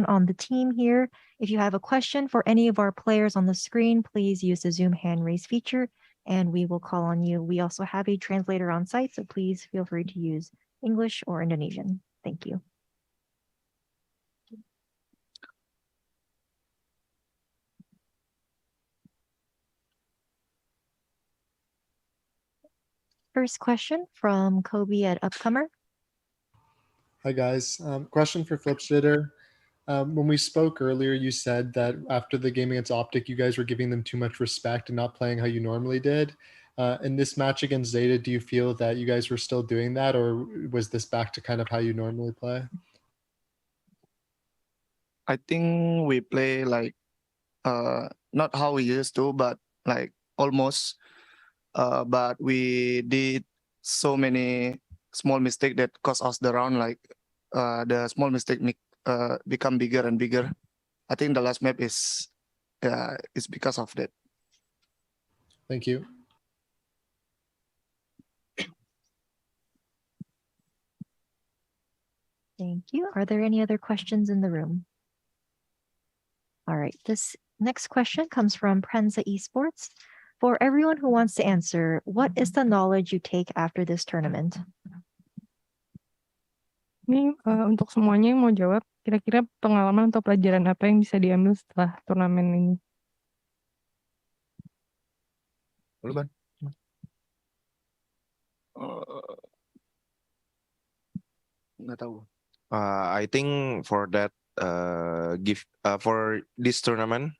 everyone on the team here. If you have a question for any of our players on the screen, please use the Zoom hand raise feature and we will call on you. We also have a translator on site, so please feel free to use English or Indonesian. Thank you. First question from Kobe at Upcomer. Hi guys, question for Flipsitter. When we spoke earlier, you said that after the game against Optic, you guys were giving them too much respect and not playing how you normally did. In this match against Zeta, do you feel that you guys were still doing that, or was this back to kind of how you normally play? I think we play like not how we used to, but like almost. But we did so many small mistakes that cost us the round. Like the small mistake become bigger and bigger. I think the last map is because of that. Thank you. Thank you. Are there any other questions in the room? All right, this next question comes from Prensa Esports. For everyone who wants to answer, what is the knowledge you take after this tournament? Ini untuk semuanya yang mau jawab, kira-kira pengalaman atau pelajaran apa yang bisa diambil setelah turnamen ini? Ban. Nggak tahu. I think for that, for this tournament,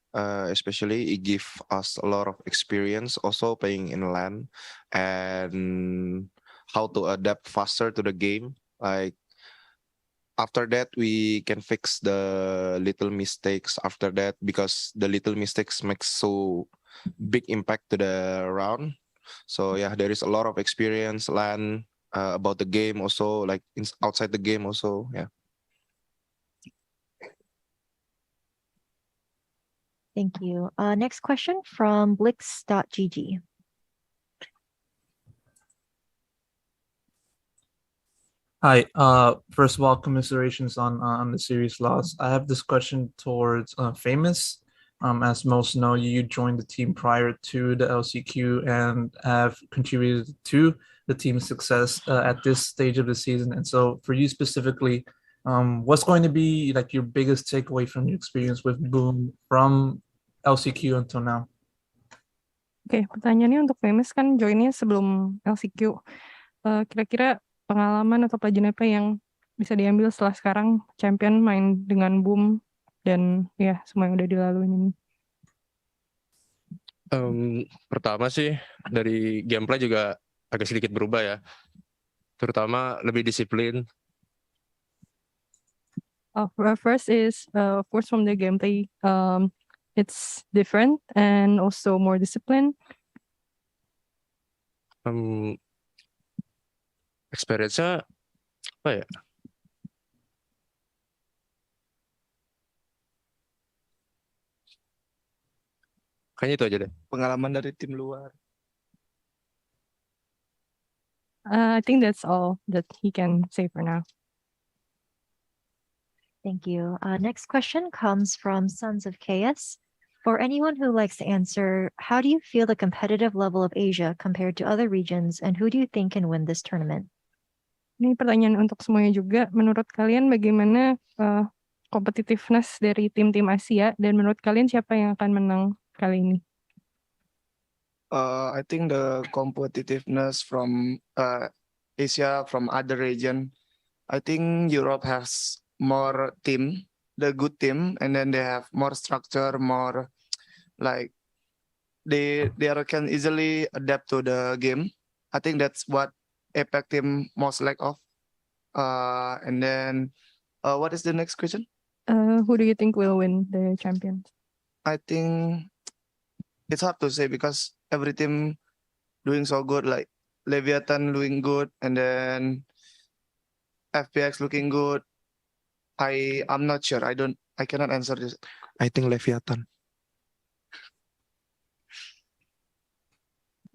especially it give us a lot of experience also playing in LAN and how to adapt faster to the game. Like after that, we can fix the little mistakes after that, because the little mistakes make so big impact to the round. So yeah, there is a lot of experience LAN about the game also, like outside the game also. Yeah. Thank you. Next question from blix.gg. Hi. First of all, commiserations on the series loss. I have this question towards Famous. As most know, you joined the team prior to the LCQ and have contributed to the team's success at this stage of the season. And so, for you specifically, what's going to be like your biggest takeaway from your experience with Boom from LCQ until now? Oke, pertanyaannya untuk Famous kan joinnya sebelum LCQ. Kira-kira pengalaman atau pelajaran apa yang bisa diambil setelah sekarang champion main dengan Boom dan ya semua yang udah dilalui ini? Pertama sih dari gameplay juga agak sedikit berubah ya, terutama lebih disiplin. First is of course from the gameplay, it's different and also more disciplined. Experience-nya apa ya? Kayaknya itu aja deh. Pengalaman dari tim luar. I think that's all that he can say for now. Thank you. Next question comes from Sons of KS. For anyone who likes to answer, how do you feel the competitive level of Asia compared to other regions, and who do you think can win this tournament? Ini pertanyaan untuk semuanya juga. Menurut kalian bagaimana competitiveness dari tim-tim Asia, dan menurut kalian siapa yang akan menang kali ini? I think the competitiveness from Asia, from other region, I think Europe has more team, the good team, and then they have more structure, more like they can easily adapt to the game. I think that's what APAC team most lack of. And then what is the next question? Who do you think will win the champions? I think it's hard to say because every team doing so good, like Leviathan doing good, and then FPX looking good. I'm not sure. I cannot answer this. I think Leviathan.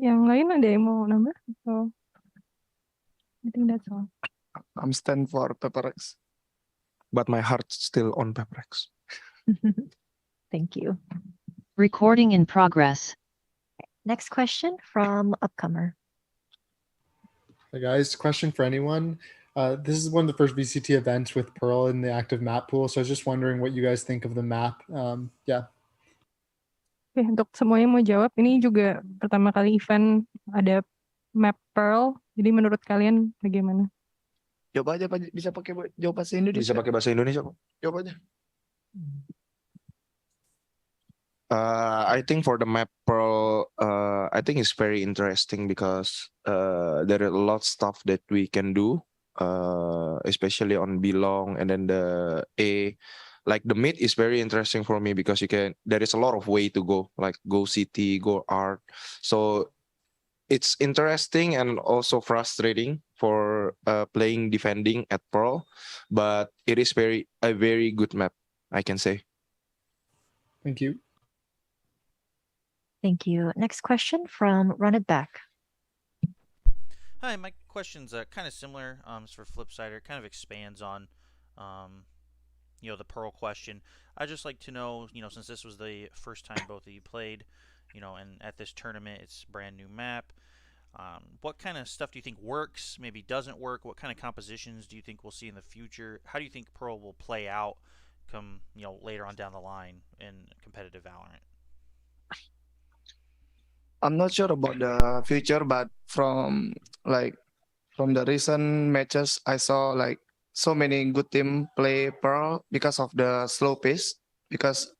Yang lain ada yang mau nambah? So, I think that's all. I'm stand for PepperX. but my heart's still on Peprex. Thank you. Recording in progress. Next question from Upcomer. Hey guys, question for anyone. This is one of the first VCT events with Pearl in the active map pool, so I was just wondering what you guys think of the map. Yeah. Oke, untuk semuanya mau jawab, ini juga pertama kali event ada map Pearl. Jadi menurut kalian bagaimana? Jawab aja Pak, bisa pakai jawab bahasa Indonesia. Bisa pakai bahasa Indonesia kok. Jawab aja. I think for the map Pearl, I think it's very interesting because there are a lot of stuff that we can do, especially on Belong and then the A. Like the mid is very interesting for me because there is a lot of way to go, like go CT, go art. So it's interesting and also frustrating for playing defending at Pearl, but it is a very good map, I can say. Thank you. Thank you. Next question from Run It Back. Hi, my question's kind of similar. It's for Flipsider. It kind of expands on, the Pearl question. I'd just like to know, since this was the first time both of you played, and at this tournament, it's a brand new map. What kind of stuff do you think works, maybe doesn't work? What kind of compositions do you think we'll see in the future? How do you think Pearl will play out come, later on down the line in competitive VALORANT? I'm not sure about the future, but from the recent matches, I saw like so many good team play Pearl because of the slow pace. Because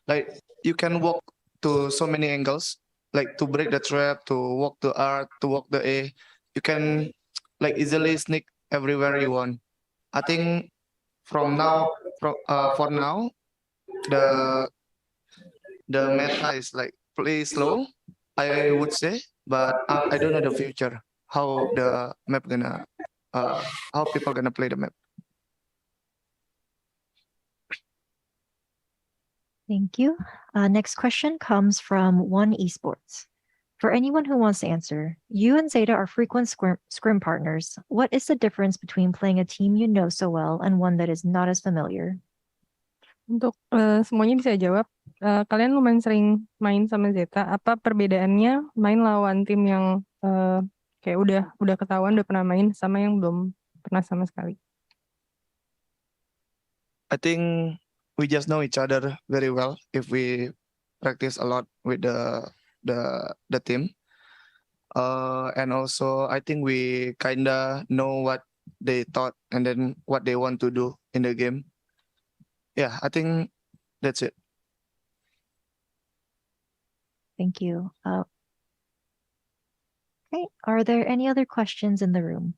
like you can walk to so many angles, like to break the trap, to walk to R, to walk the A. You can like easily sneak everywhere you want. I think for now, the meta is like play slow, I would say, but I don't know the future, how the map gonna, how people gonna play the map. Thank you. Next question comes from One Esports. For anyone who wants to answer, you and ZETA are frequent scrim partners. What is the difference between playing a team you know so well and one that is not as familiar? Untuk semuanya bisa jawab. Kalian lumayan sering main sama ZETA. Apa perbedaannya main lawan tim yang kayak udah ketahuan, udah pernah main, sama yang belum pernah sama sekali? I think we just know each other very well if we practice a lot with the team. And also I think we kinda know what they thought and then what they want to do in the game. Yeah, I think that's it. Thank you. Okay, are there any other questions in the room?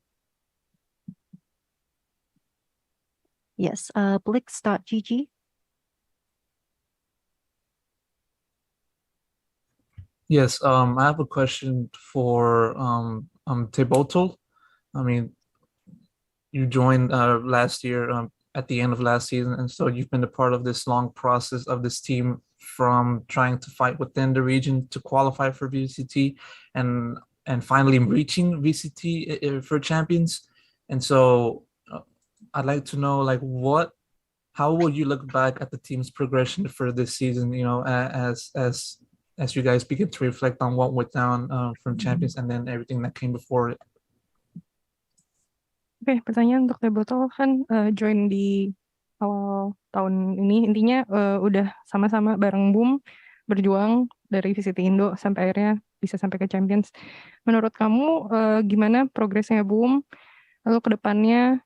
Yes, blix.gg. Yes, I have a question for Tebotal. I mean, you joined last year at the end of last season, and so you've been a part of this long process of this team from trying to fight within the region to qualify for VCT and finally reaching VCT for champions. And so I'd like to know, like, how will you look back at the team's progression for this season, as you guys begin to reflect on what went down from champions and then everything that came before it? Oke, pertanyaan untuk Tebotal kan join di awal tahun ini. Intinya udah sama-sama bareng Boom berjuang dari VCT Indo sampai akhirnya bisa sampai ke Champions. Menurut kamu gimana progresnya Boom? Lalu ke depannya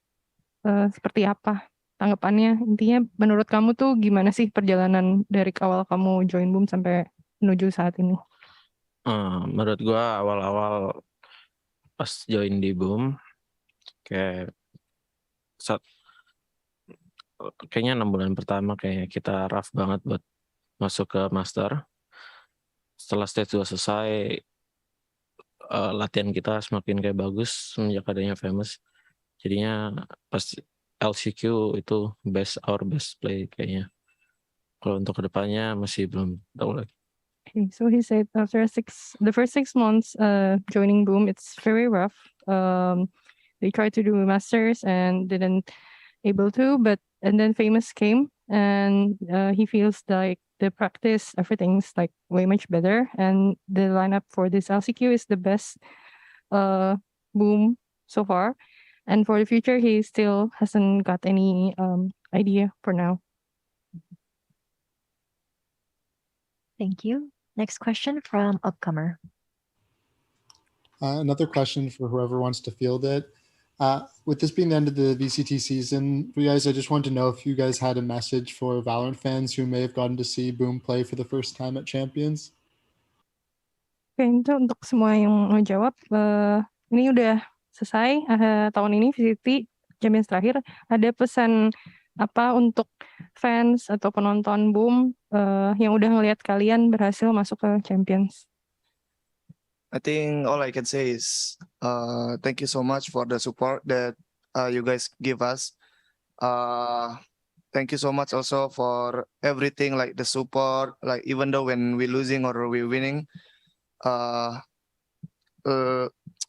seperti apa tanggapannya? Intinya menurut kamu tuh gimana sih perjalanan dari awal kamu join Boom sampai menuju saat ini? Menurut gua awal-awal pas join di Boom kayak kayaknya 6 bulan pertama kayak kita rough banget buat masuk ke master. Setelah stage 2 selesai, latihan kita semakin kayak bagus semenjak adanya famous. Jadinya pas LCQ itu our best play kayaknya. Kalau untuk kedepannya masih belum tahu lagi. Okay, so he said after the first 6 months joining Boom, it's very rough. They tried to do masters and didn't able to, and then Famous came, and he feels like the practice, everything's like way much better, and the lineup for this LCQ is the best boom so far. And for the future, he still hasn't got any idea for now. Thank you. Next question from Upcomer. Another question for whoever wants to field it. With this being the end of the VCT season, for you guys, I just wanted to know if you guys had a message for Valorant fans who may have gotten to see Boom play for the first time at Champions. Oke, itu untuk semua yang mau jawab, ini udah selesai tahun ini VCT Champions terakhir. Ada pesan apa untuk fans atau penonton Boom yang udah ngelihat kalian berhasil masuk ke Champions? I think all I can say is thank you so much for the support that you guys give us. Thank you so much also for everything, like the support, like even though when we're losing or we're winning,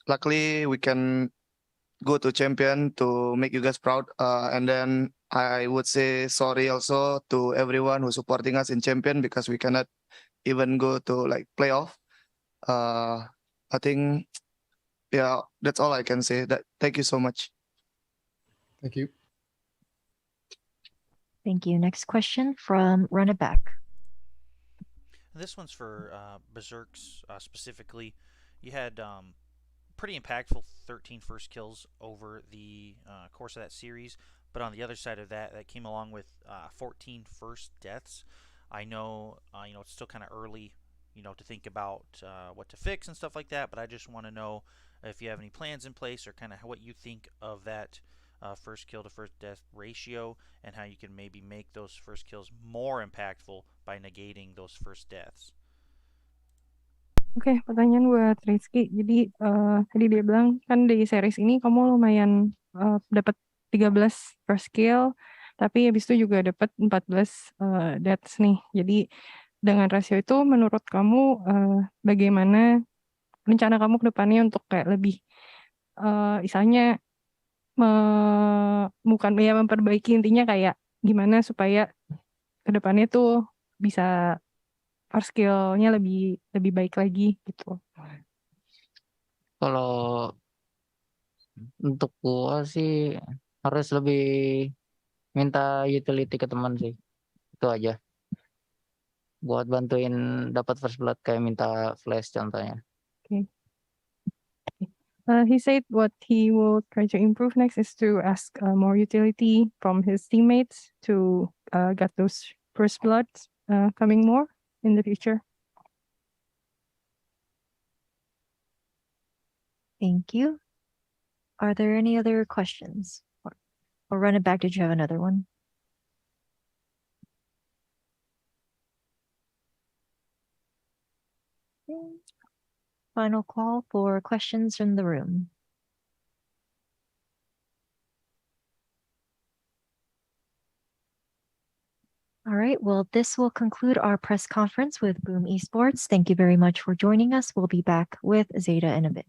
luckily we can go to champion to make you guys proud. And then I would say sorry also to everyone who's supporting us in champion because we cannot even go to like playoff. I think, yeah, that's all I can say. Thank you so much. Thank you. Thank you. Next question from Run It Back. This one's for Berserks specifically. You had pretty impactful 13 first kills over the course of that series, but on the other side of that, that came along with 14 first deaths. I know, it's still kind of early, to think about what to fix and stuff like that, but I just want to know if you have any plans in place or kind of what you think of that first kill to first death ratio and how you can maybe make those first kills more impactful by negating those first deaths. Oke, pertanyaan buat Rizky. Jadi tadi dia bilang kan di series ini kamu lumayan dapat 13 first kill, tapi habis itu juga dapat 14 deaths nih. Jadi dengan rasio itu menurut kamu bagaimana rencana kamu ke depannya untuk kayak lebih misalnya bukan ya memperbaiki, intinya kayak gimana supaya ke depannya tuh bisa first skill-nya lebih baik lagi gitu. Kalau untuk gua sih harus lebih minta utility ke teman sih. Itu aja. Buat bantuin dapat first blood kayak minta flash contohnya. Okay. He said what he will try to improve next is to ask more utility from his teammates to get those first bloods coming more in the future. Thank you. Are there any other questions? Or Run It Back, did you have another one? Final call for questions from the room. All right, well, this will conclude our press conference with Boom Esports. Thank you very much for joining us. We'll be back with ZETA in a bit.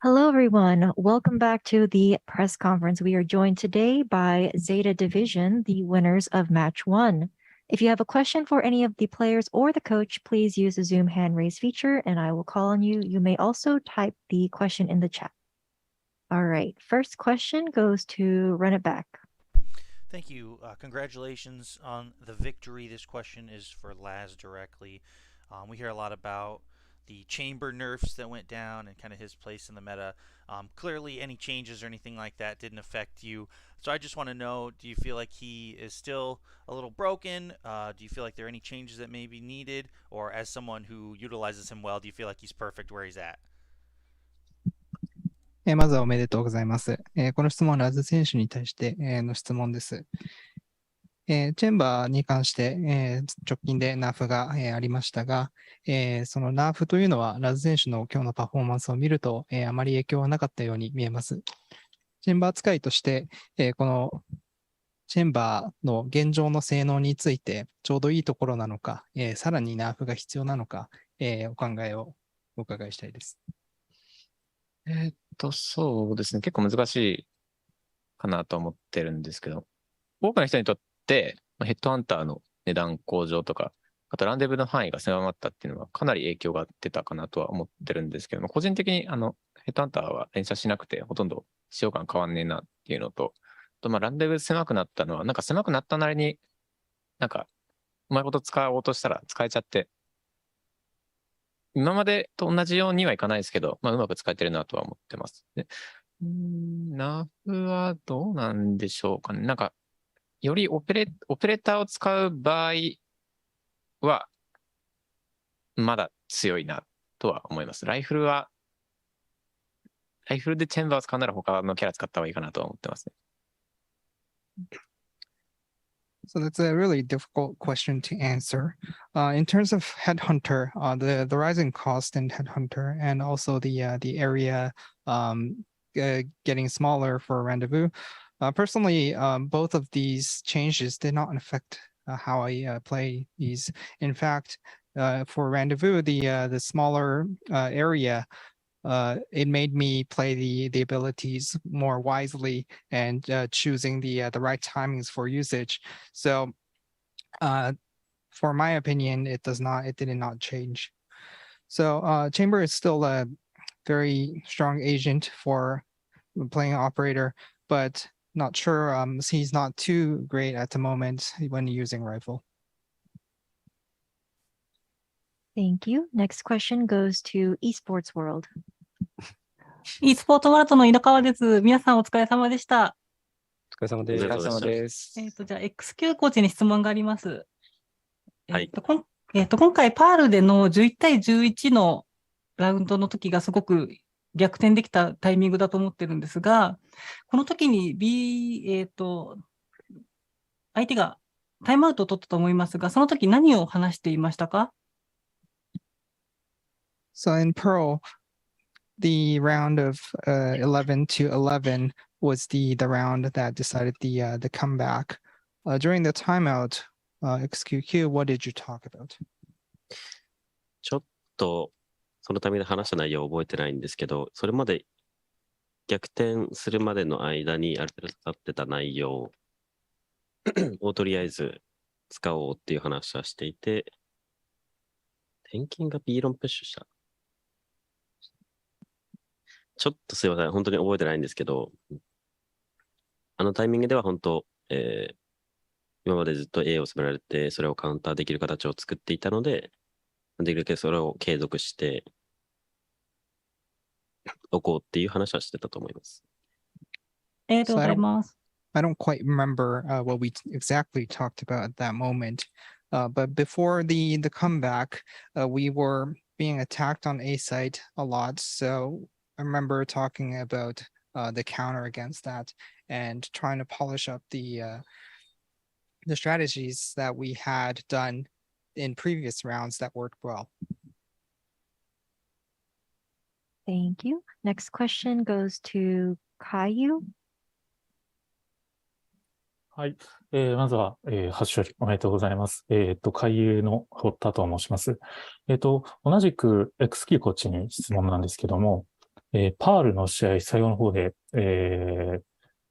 Hello, everyone. Welcome back to the press conference. We are joined today by ZETA Division, the winners of Match 1. If you have a question for any of the players or the coach, please use the Zoom hand raise feature and I will call on you. You may also type the question in the chat. All right, first question goes to Run It Back. Thank you. Congratulations on the victory. This question is for Laz directly. We hear a lot about the chamber nerfs that went down and kind of his place in the meta. Clearly, any changes or anything like that didn't affect you. So I just want to know, do you feel like he is still a little broken? Do you feel like there are any changes that may be needed? Or as someone who utilizes him well, do you feel like he's perfect where he's at? まずはおめでとうございます。この質問はラズ選手に対して、の質問です。チェンバーに関して、直近でナーフが、ありましたが、そのナーフというのはラズ選手の今日のパフォーマンスを見ると、あまり影響はなかったように見えます。チェンバー使いとして、このチェンバーの現状の性能についてちょうどいいところなのか、さらにナーフが必要なのか、お考えをお伺いしたいです。そうですね。結構難しいかなと思ってるんですけど、多くの人にとって、ヘッドハンターの値段向上とか、あとランデブーの範囲が狭まったっていうのはかなり影響が出たかなとは思ってるんですけども、個人的にヘッドハンターは連射しなくてほとんど使用感変わんねえなっていうのと、あとランデブー狭くなったのは、なんか狭くなったなりに、なんかうまいこと使おうとしたら使えちゃって、今までと同じようにはいかないですけど、うまく使えてるなとは思ってます。でナーフはどうなんでしょうかね。なんか、よりオペレーターを使う場合は、まだ強いなとは思います。ライフルでチェンバーを使うなら他のキャラ使った方がいいかなとは思ってますね。So that's a really difficult question to answer. In terms of Headhunter, the rising cost in Headhunter and also the area getting smaller for Rendezvous. Personally, both of these changes did not affect how I play these. In fact, for Rendezvous, the smaller area, it made me play the abilities more wisely and choosing the right timings for usage. So, for my opinion, it did not change. So, Chamber is still a very strong agent for playing operator, but not sure. He's not too great at the moment when using rifle. Thank you. Next question goes to Esports World. e スポーツワールドの井戸川です。皆さんお疲れ様でした。お疲れ様です。お疲れ様です。じゃあ XQ コーチに質問があります。はい。今回パールでの11対11のラウンドの時がすごく逆転できたタイミングだと思ってるんですが、この時に相手がタイムアウトを取ったと思いますが、その時何を話していましたか？ So in Pearl, the round of 11 to 11 was the round that decided the comeback. During the timeout, XQQ, what did you talk about? ちょっとそのために話した内容を覚えてないんですけど、それまで逆転するまでの間にある程度刺さってた内容をとりあえず使おうっていう話はしていて、転勤が B 論プッシュした。ちょっとすいません、本当に覚えてないんですけど、あのタイミングでは本当、今までずっと A を攻められて、それをカウンターできる形を作っていたので、できるだけそれを継続しておこうっていう話はしてたと思います。ありがとうございます。I don't quite remember what we exactly talked about at that moment. But before the comeback, we were being attacked on A site a lot. So I remember talking about the counter against that and trying to polish up the strategies that we had done in previous rounds that worked well. Thank you. Next question goes to Caillou. はい。まずは、初勝利おめでとうございます。海遊の堀田と申します。同じく XQ コーチに質問なんですけども、パールの試合最後の方で、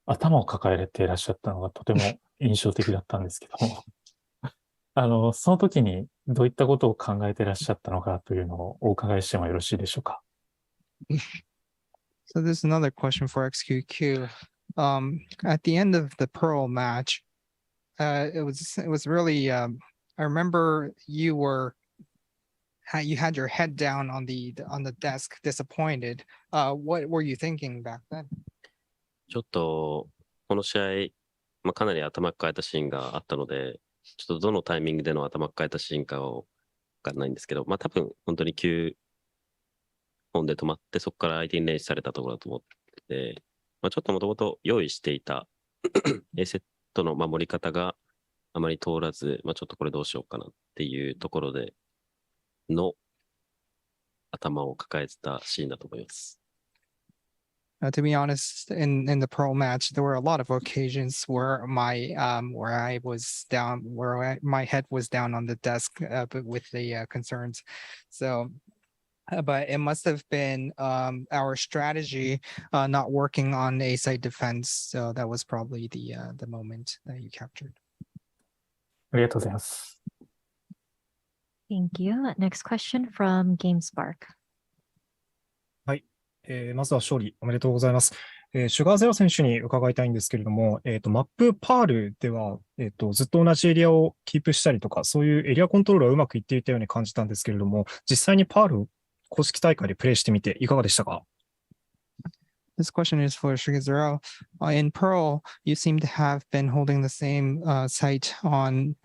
頭を抱えていらっしゃったのがとても印象的だったんですけども、その時にどういったことを考えていらっしゃったのかというのをお伺いしてもよろしいでしょうか。So this is another question for XQQ. At the end of the Pearl match, it was really. I remember you had your head down on the desk, disappointed. What were you thinking back then? ちょっと、この試合、かなり頭抱えたシーンがあったので、ちょっとどのタイミングでの頭抱えたシーンかわかんないんですけど、多分本当に9本で止まって、そこから相手に連取されたところだと思ってて、ちょっともともと用意していた A セットの守り方があまり通らず、ちょっとこれどうしようかなっていうところでの頭を抱えてたシーンだと思います。To be honest, in the Pearl match, there were a lot of occasions where where I was down, my head was down on the desk with the concerns. So, but it must have been our strategy not working on A side defense. So that was probably the moment that you captured. ありがとうございます。Thank you. Next question from GameSpark. はい。まずは勝利おめでとうございます。シュガーゼロ選手に伺いたいんですけれども、マップパールでは、ずっと同じエリアをキープしたりとか、そういうエリアコントロールはうまくいっていたように感じたんですけれども、実際にパール公式大会でプレイしてみていかがでしたか？ This question is for Shigezero. In Pearl, you seem to have been holding the same site on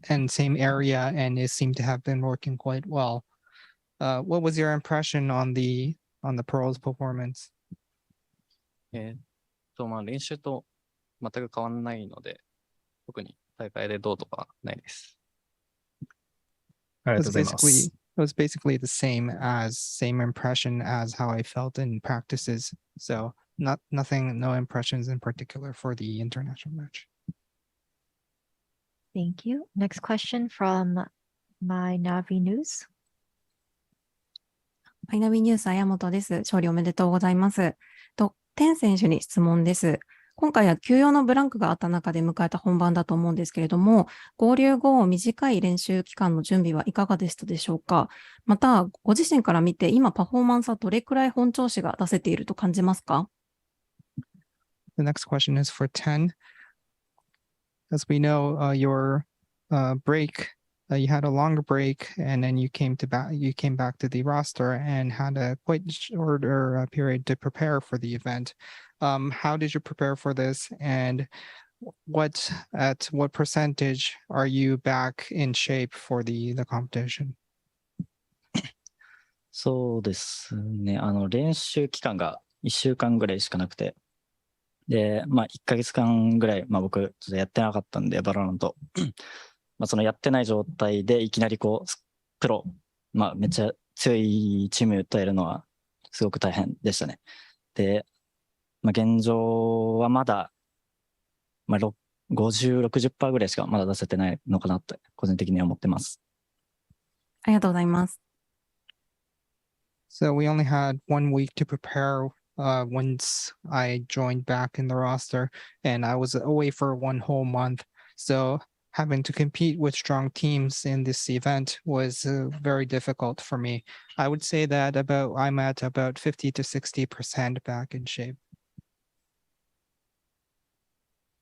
and same area, and it seemed to have been working quite well. What was your impression on the Pearl's performance? 練習と全く変わらないので、特に大会でどうとかないです。ありがとうございます。It was basically the same impression as how I felt in practices. So no impressions in particular for the international match. Thank you. Next question from My Navi News. マイナビニュース、綾本です。勝利おめでとうございます。テン選手に質問です。今回は休養のブランクがあった中で迎えた本番だと思うんですけれども、合流後、短い練習期間の準備はいかがでしたでしょうか？また、ご自身から見て、今パフォーマンスはどれくらい本調子が出せていると感じますか？ The next question is for 10. As we know, your break, you had a longer break, and then you came back to the roster and had a quite shorter period to prepare for the event. How did you prepare for this, and at what percentage are you back in shape for the competition? そうですね。練習期間が1週間ぐらいしかなくて、で、1ヶ月間ぐらい、僕、ちょっとやってなかったんで、バロラント。そのやってない状態でいきなりプロ、めっちゃ強いチームとやるのはすごく大変でしたね。で、現状はまだ、50、60% ぐらいしかまだ出せてないのかなって個人的には思ってます。ありがとうございます。So we only had 1 week to prepare once I joined back in the roster, and I was away for 1 whole month. So having to compete with strong teams in this event was very difficult for me. I would say that I'm at about 50 to 60% back in shape.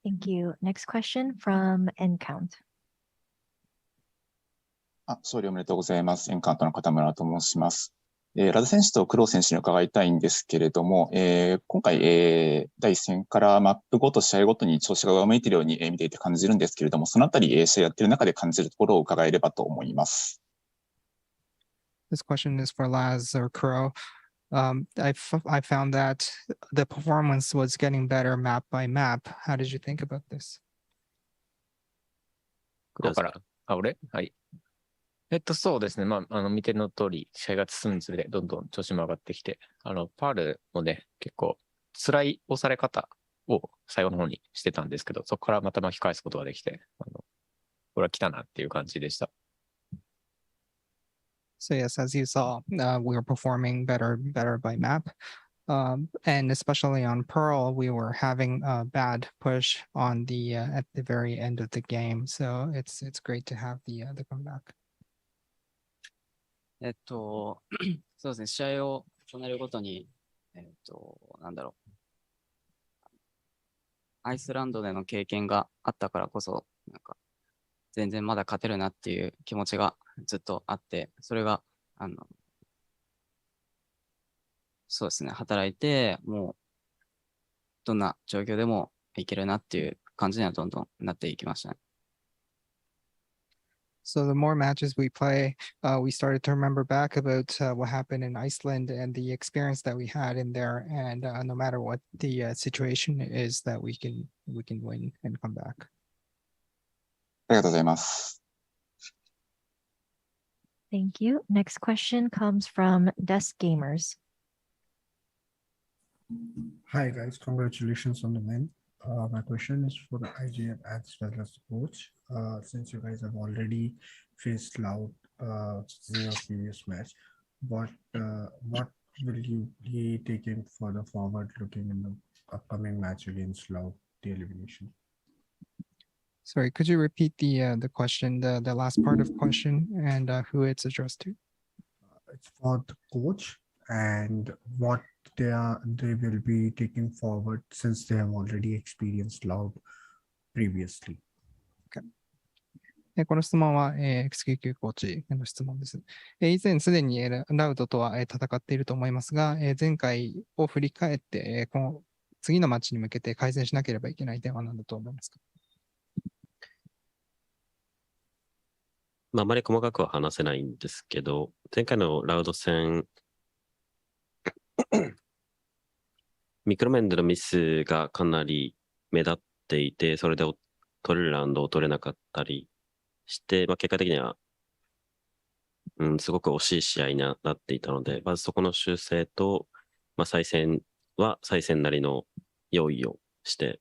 Thank you. Next question from Encount. 勝利おめでとうございます。エンカウントの片村と申します。ラザ選手とクロー選手に伺いたいんですけれども、今回、第1戦からマップごと試合ごとに調子が上向いているように見ていて感じるんですけれども、そのあたり、試合やっている中で感じるところを伺えればと思います。This question is for Laz or Crow. I found that the performance was getting better map by map. How did you think about this? 黒から、俺はい。そうですね。見ての通り、試合が進むにつれて、どんどん調子も上がってきて、パールもね、結構、辛い押され方を最後の方にしてたんですけど、そこからまた巻き返すことができて、これは来たなっていう感じでした。So yes, as you saw, we were performing better by map. And especially on Pearl, we were having a bad push on the at the very end of the game. So it's great to have the comeback. そうですね、試合を重ねるごとに、なんだろう、アイスランドでの経験があったからこそ、なんか、全然まだ勝てるなっていう気持ちがずっとあって、それが、そうですね、働いて、もう、どんな状況でもいけるなっていう感じにはどんどんなっていきましたね。So the more matches we play, we started to remember back about what happened in Iceland and the experience that we had in there. And no matter what the situation is, that we can win and come back. ありがとうございます。Thank you. Next question comes from Desk Gamers. Hi guys, congratulations on the win. My question is for the IGF as well as the coach. Since you guys have already faced Loud in your previous match, what will you be taking further forward looking in the upcoming match against Loud, the elimination? Sorry, could you repeat the question, the last part of question, and who it's addressed to? It's for the coach and what they will be taking forward since they have already experienced Loud previously. この質問は、XQQ コーチへの質問です。以前すでにラウドとは戦っていると思いますが、前回を振り返って、この次のマッチに向けて改善しなければいけない点は何だと思いますか？まあ、あまり細かくは話せないんですけど、前回のラウド戦、ミクロ面でのミスがかなり目立っていて、それで取れるラウンドを取れなかったりして、まあ、結果的には、すごく惜しい試合になっていたので、まずそこの修正と、まあ、再戦は再戦なりの用意をして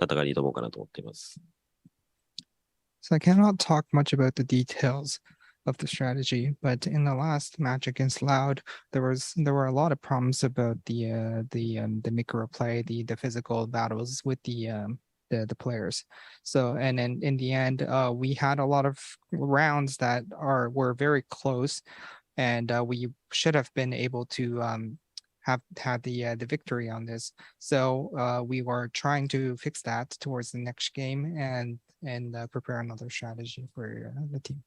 戦いに挑もうかなと思っています。So I cannot talk much about the details of the strategy, but in the last match against Loud, there were a lot of problems about the micro play, the physical battles with the players. So and then in the end, we had a lot of rounds that were very close, and we should have been able to have had the victory on this. So we were trying to fix that towards the next game and prepare another strategy for the team.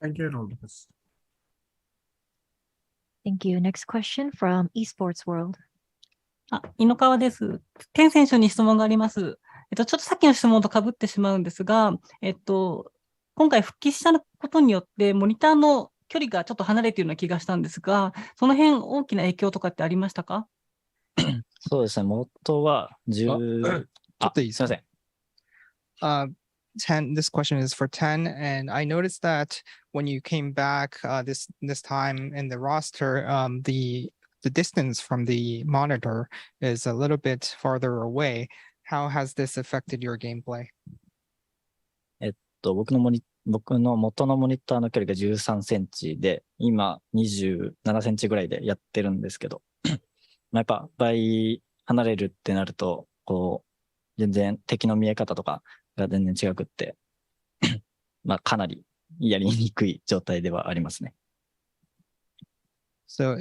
Thank you, and all the best. Thank you. Next question from Esports World. 井ノ川です。天選手に質問があります。ちょっとさっきの質問と被ってしまうんですが、今回復帰したことによってモニターの距離がちょっと離れているような気がしたんですが、その辺大きな影響とかってありましたか？そうですね、元は10、ちょっといいですか？すいません。10, this question is for 10, and I noticed that when you came back this time in the roster, the distance from the monitor is a little bit farther away. How has this affected your gameplay? 僕の元のモニターの距離が13センチで、今27センチぐらいでやってるんですけど、やっぱ倍離れるってなると、こう、全然敵の見え方とかが全然違くって、まあかなりやりにくい状態ではありますね。So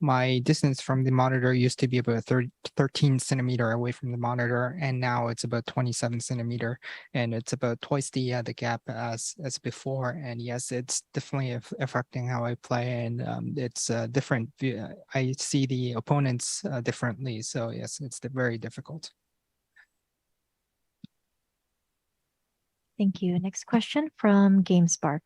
my distance from the monitor used to be about 13 centimeter away from the monitor, and now it's about 27 centimeter, and it's about twice the gap as before. And yes, it's definitely affecting how I play, and it's different. I see the opponents differently, so yes, it's very difficult. Thank you. Next question from GameSpark.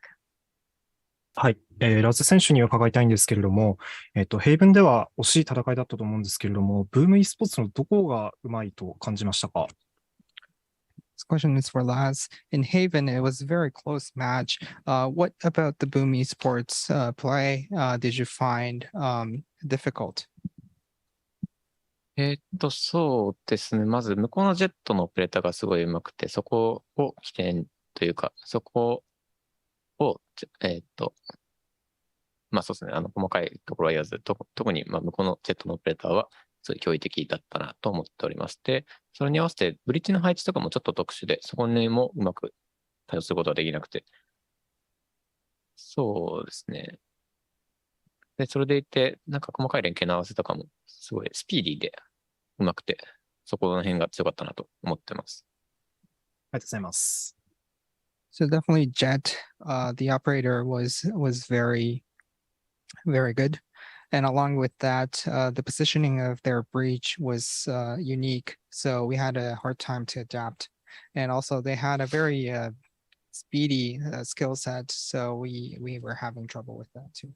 はい、ラズ選手に伺いたいんですけれども、ヘイブンでは惜しい戦いだったと思うんですけれども、ブーム e スポーツのどこがうまいと感じましたか？ This question is for Laz. In Haven, it was a very close match. What about the Boom Esports play did you find difficult? そうですね。まず、向こうのジェットのオペレーターがすごい上手くて、そこを起点というか、そこを、まあそうですね、細かいところは言わず、特に向こうの Z のオペレーターは、すごい驚異的だったなと思っておりまして、それに合わせて、ブリッジの配置とかもちょっと特殊で、そこにもうまく対応することはできなくて、そうですね。で、それでいて、なんか細かい連携の合わせとかも、すごいスピーディーでうまくて、そこの辺が強かったなと思ってます。ありがとうございます。So definitely Jet, the operator was very good. And along with that, the positioning of their breach was unique. So we had a hard time to adapt. And also they had a very speedy skill set. So we were having trouble with that too.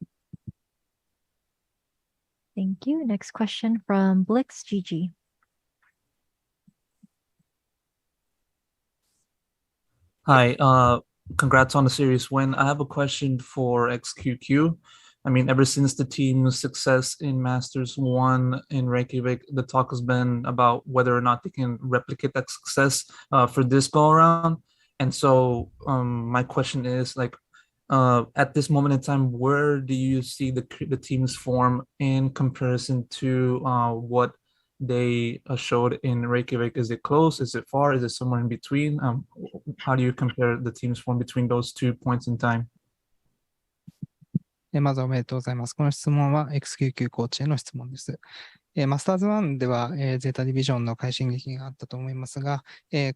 Thank you. Next question from Blix GG. Hi, congrats on the series win. I have a question for XQQ. I mean, ever since the team's success in Masters 1 in Reykjavik, the talk has been about whether or not they can replicate that success for this go around. And so my question is, like, at this moment in time, where do you see the team's form in comparison to what they showed in Reykjavik? Is it close? Is it far? Is it somewhere in between? How do you compare the team's form between those 2 points in time? まずおめでとうございます。この質問は XQQ コーチへの質問です。マスターズ1では、ゼータディビジョンの快進撃があったと思いますが、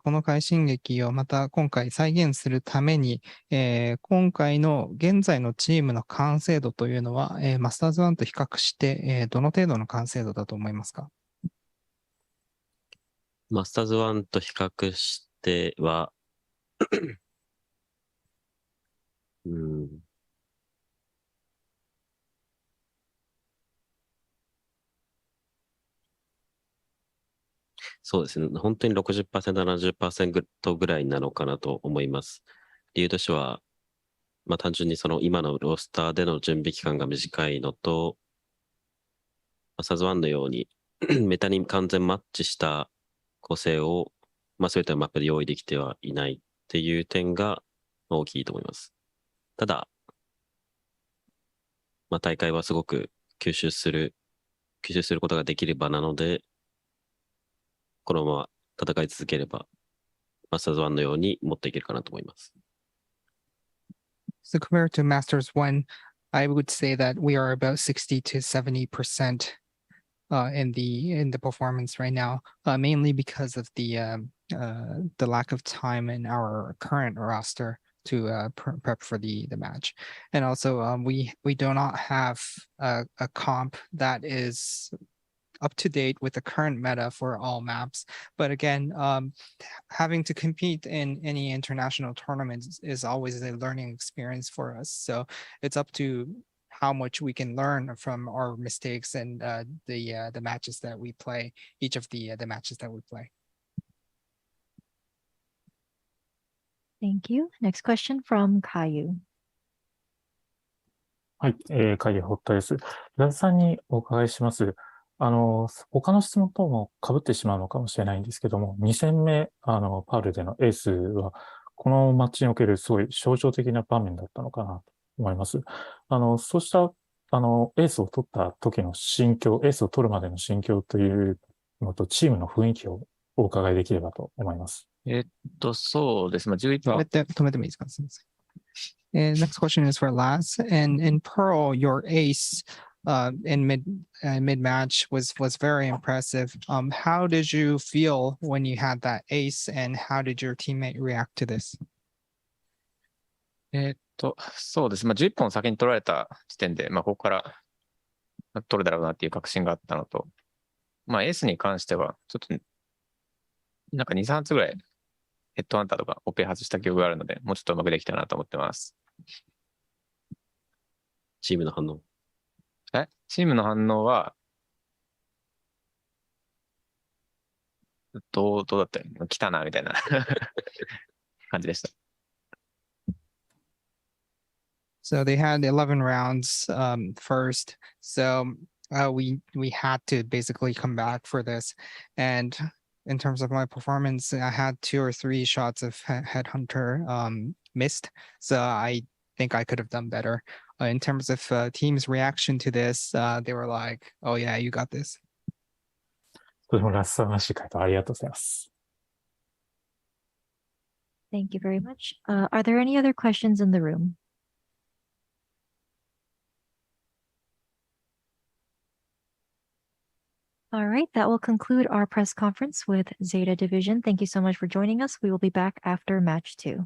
この快進撃をまた今回再現するために、今回の現在のチームの完成度というのは、マスターズ1と比較して、どの程度の完成度だと思いますか？マスターズ1と比較しては、そうですね。本当に 60%、70% ぐらいなのかなと思います。理由としては、まあ単純にその今のロースターでの準備期間が短いのと、マスターズ1のようにメタに完全マッチした構成を、まあ全てのマップで用意できてはいないっていう点が大きいと思います。ただ、まあ大会はすごく吸収することができる場なので、このまま戦い続ければ、マスターズ1のように持っていけるかなと思います。So compared to Masters 1, I would say that we are about 60 to 70% in the performance right now, mainly because of the lack of time in our current roster to prep for the match. And also we do not have a comp that is up to date with the current meta for all maps. But again, having to compete in any international tournaments is always a learning experience for us. So it's up to how much we can learn from our mistakes and the matches that we play, each of the matches that we play. Thank you. Next question from Caillou. はい、海ホットです。平田さんにお伺いします。他の質問とも被ってしまうのかもしれないんですけども、2戦目、パールでのエースは、このマッチにおけるすごい象徴的な場面だったのかなと思います。そうした、エースを取った時の心境、エースを取るまでの心境というのと、チームの雰囲気をお伺いできればと思います。そうです。11番。止めてもいいですか？すみません。Next question is for Laz. And in Pearl, your ace in mid match was very impressive. How did you feel when you had that ace, and how did your teammate react to this? そうです。11本先に取られた時点で、ここから取るだろうなっていう確信があったのと、エースに関しては、ちょっと、なんか2、3発ぐらいヘッドハンターとかオペ外した記憶があるので、もうちょっとうまくできたなと思ってます。チームの反応。チームの反応は、どうだったよ。来たな、みたいな感じでした。So they had 11 rounds first. So we had to basically come back for this. And in terms of my performance, I had 2 or 3 shots of Headhunter missed. So I think I could have done better. in terms of team's reaction to this, they were like, "Oh yeah, you got this." とてもラストらしい回答ありがとうございます。Thank you very much. Are there any other questions in the room? All right, that will conclude our press conference with Zeta Division. Thank you so much for joining us. We will be back after match 2.